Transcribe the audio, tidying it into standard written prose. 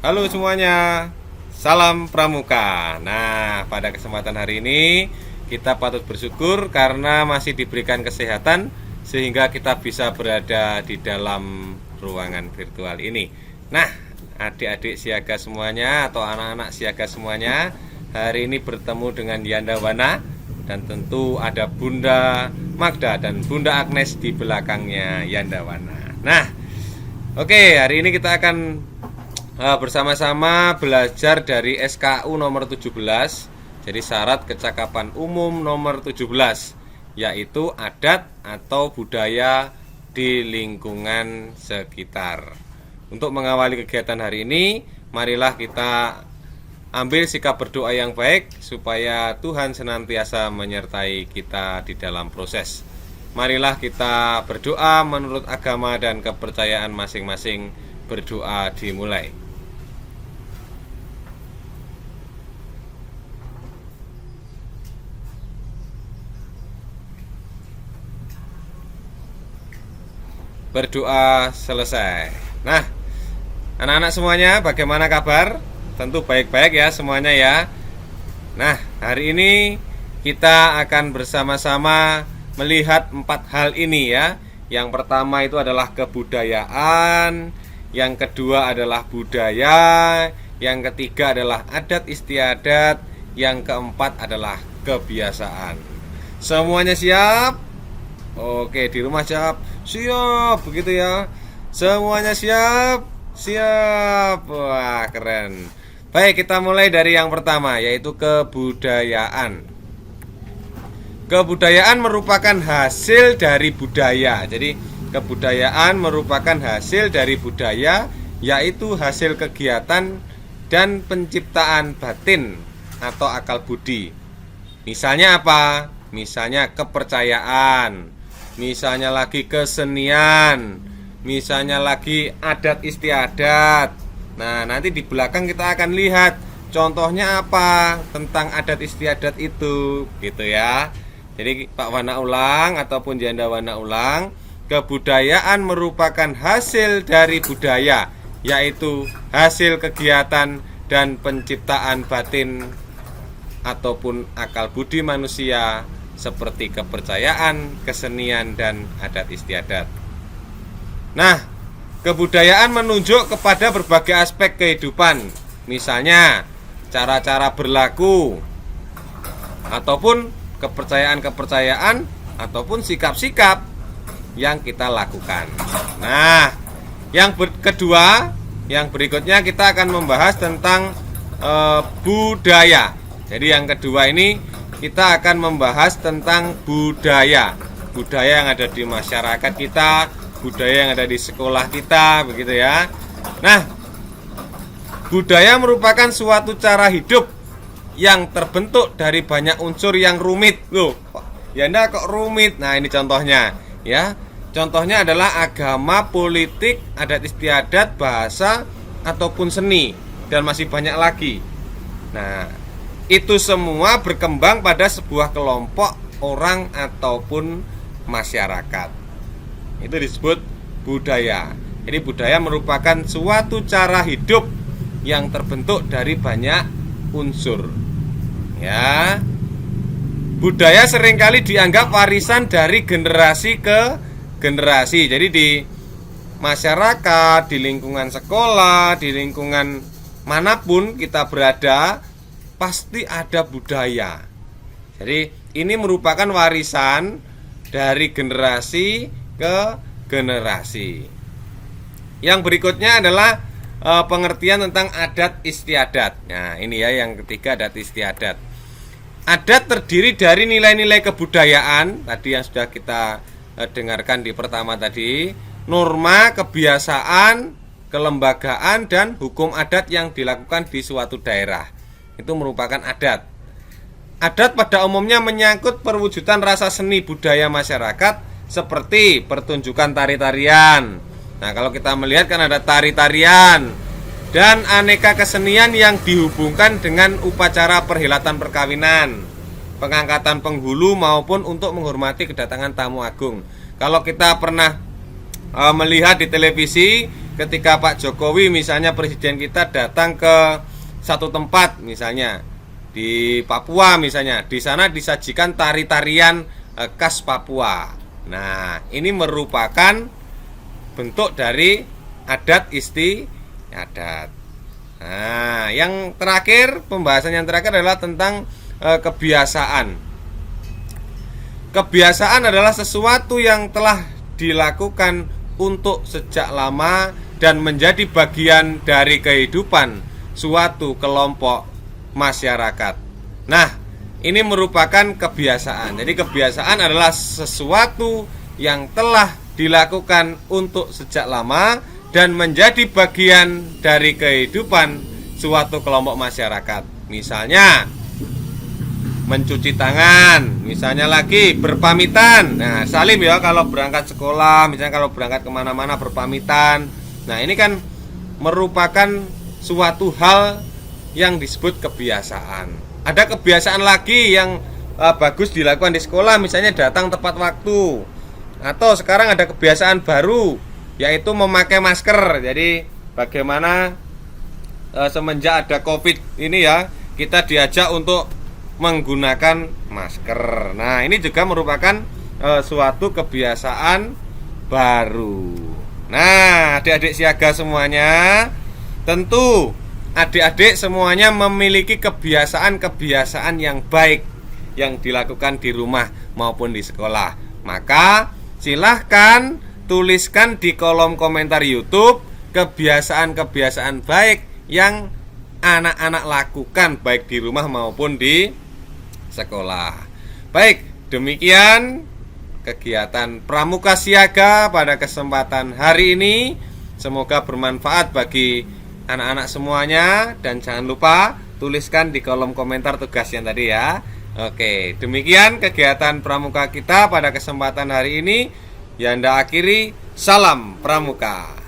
Halo semuanya, salam pramuka. Nah, pada kesempatan hari ini kita patut bersyukur karena masih diberikan kesehatan sehingga kita bisa berada di dalam ruangan virtual ini. Nah, adik-adik siaga semuanya atau anak-anak siaga semuanya, hari ini bertemu dengan Yandawana dan tentu ada Bunda Magda dan Bunda Agnes di belakangnya Yandawana. Nah, oke, hari ini kita akan bersama-sama belajar dari SKU nomor 17. Jadi syarat kecakapan umum nomor 17, yaitu adat atau budaya di lingkungan sekitar. Untuk mengawali kegiatan hari ini, marilah kita ambil sikap berdoa yang baik supaya Tuhan senantiasa menyertai kita di dalam proses. Marilah kita berdoa menurut agama dan kepercayaan masing-masing. Berdoa dimulai. Berdoa selesai. Nah, anak-anak semuanya bagaimana kabar? Tentu baik-baik ya semuanya ya. Nah, hari ini kita akan bersama-sama melihat 4 hal ini ya. Yang pertama itu adalah kebudayaan, yang kedua adalah budaya, yang ketiga adalah adat istiadat, yang keempat adalah kebiasaan. Semuanya siap? Oke, di rumah siap? Siap, begitu ya. Semuanya siap? Siap. Wah, keren. Baik, kita mulai dari yang pertama, yaitu kebudayaan. Kebudayaan merupakan hasil dari budaya. Jadi, kebudayaan merupakan hasil dari budaya, yaitu hasil kegiatan dan penciptaan batin atau akal budi. Misalnya apa? Misalnya kepercayaan, misalnya lagi kesenian, misalnya lagi adat istiadat. Nah, nanti di belakang kita akan lihat contohnya apa tentang adat istiadat itu, gitu ya. Jadi Pak Wana ulang ataupun Janda Wana ulang, kebudayaan merupakan hasil dari budaya, yaitu hasil kegiatan dan penciptaan batin ataupun akal budi manusia seperti kepercayaan, kesenian, dan adat istiadat. Nah, kebudayaan menunjuk kepada berbagai aspek kehidupan, misalnya cara-cara berlaku, ataupun kepercayaan-kepercayaan, ataupun sikap-sikap yang kita lakukan. Nah, yang kedua, yang berikutnya kita akan membahas tentang budaya. Jadi yang kedua ini kita akan membahas tentang budaya. Budaya yang ada di masyarakat kita, budaya yang ada di sekolah kita, begitu ya. Nah, budaya merupakan suatu cara hidup yang terbentuk dari banyak unsur yang rumit. Loh, ya enggak kok rumit. Nah, ini contohnya ya. Contohnya adalah agama, politik, adat istiadat, bahasa, ataupun seni, dan masih banyak lagi. Nah, itu semua berkembang pada sebuah kelompok orang ataupun masyarakat. Itu disebut budaya. Jadi budaya merupakan suatu cara hidup yang terbentuk dari banyak unsur. Ya. Budaya seringkali dianggap warisan dari generasi ke generasi. Jadi di masyarakat, di lingkungan sekolah, di lingkungan manapun kita berada, pasti ada budaya. Jadi ini merupakan warisan dari generasi ke generasi. Yang berikutnya adalah pengertian tentang adat istiadat. Nah, ini ya yang ketiga, adat istiadat. Adat terdiri dari nilai-nilai kebudayaan tadi yang sudah kita dengarkan di pertama tadi, norma, kebiasaan, kelembagaan, dan hukum adat yang dilakukan di suatu daerah. Itu merupakan adat. Adat pada umumnya menyangkut perwujudan rasa seni budaya masyarakat seperti pertunjukan tari-tarian. Nah, kalau kita melihat kan ada tari-tarian dan aneka kesenian yang dihubungkan dengan upacara perhelatan perkawinan, pengangkatan penghulu maupun untuk menghormati kedatangan tamu agung. Kalau kita pernah melihat di televisi ketika Pak Jokowi misalnya presiden kita datang ke satu tempat misalnya di Papua misalnya, di sana disajikan tari-tarian khas Papua. Nah, ini merupakan bentuk dari adat istiadat. Nah, yang terakhir, pembahasan yang terakhir adalah tentang kebiasaan. Kebiasaan adalah sesuatu yang telah dilakukan untuk sejak lama dan menjadi bagian dari kehidupan suatu kelompok masyarakat. Nah, ini merupakan kebiasaan. Jadi kebiasaan adalah sesuatu yang telah dilakukan untuk sejak lama dan menjadi bagian dari kehidupan suatu kelompok masyarakat. Misalnya mencuci tangan, misalnya lagi berpamitan. Nah, salim ya kalau berangkat sekolah, misalnya kalau berangkat kemana-mana berpamitan. Nah, ini kan merupakan suatu hal yang disebut kebiasaan. Ada kebiasaan lagi yang bagus dilakukan di sekolah, misalnya datang tepat waktu. Atau sekarang ada kebiasaan baru, yaitu memakai masker. Jadi bagaimana semenjak ada COVID ini ya, kita diajak untuk menggunakan masker. Nah, ini juga merupakan suatu kebiasaan baru. Nah, adik-adik siaga semuanya, tentu adik-adik semuanya memiliki kebiasaan-kebiasaan yang baik yang dilakukan di rumah maupun di sekolah. Maka silahkan tuliskan di kolom komentar YouTube kebiasaan-kebiasaan baik yang anak-anak lakukan baik di rumah maupun di sekolah. Baik, demikian kegiatan Pramuka Siaga pada kesempatan hari ini. Semoga bermanfaat bagi anak-anak semuanya, dan jangan lupa tuliskan di kolom komentar tugas yang tadi ya. Oke, demikian kegiatan pramuka kita pada kesempatan hari ini. Yanda akhiri, salam pramuka.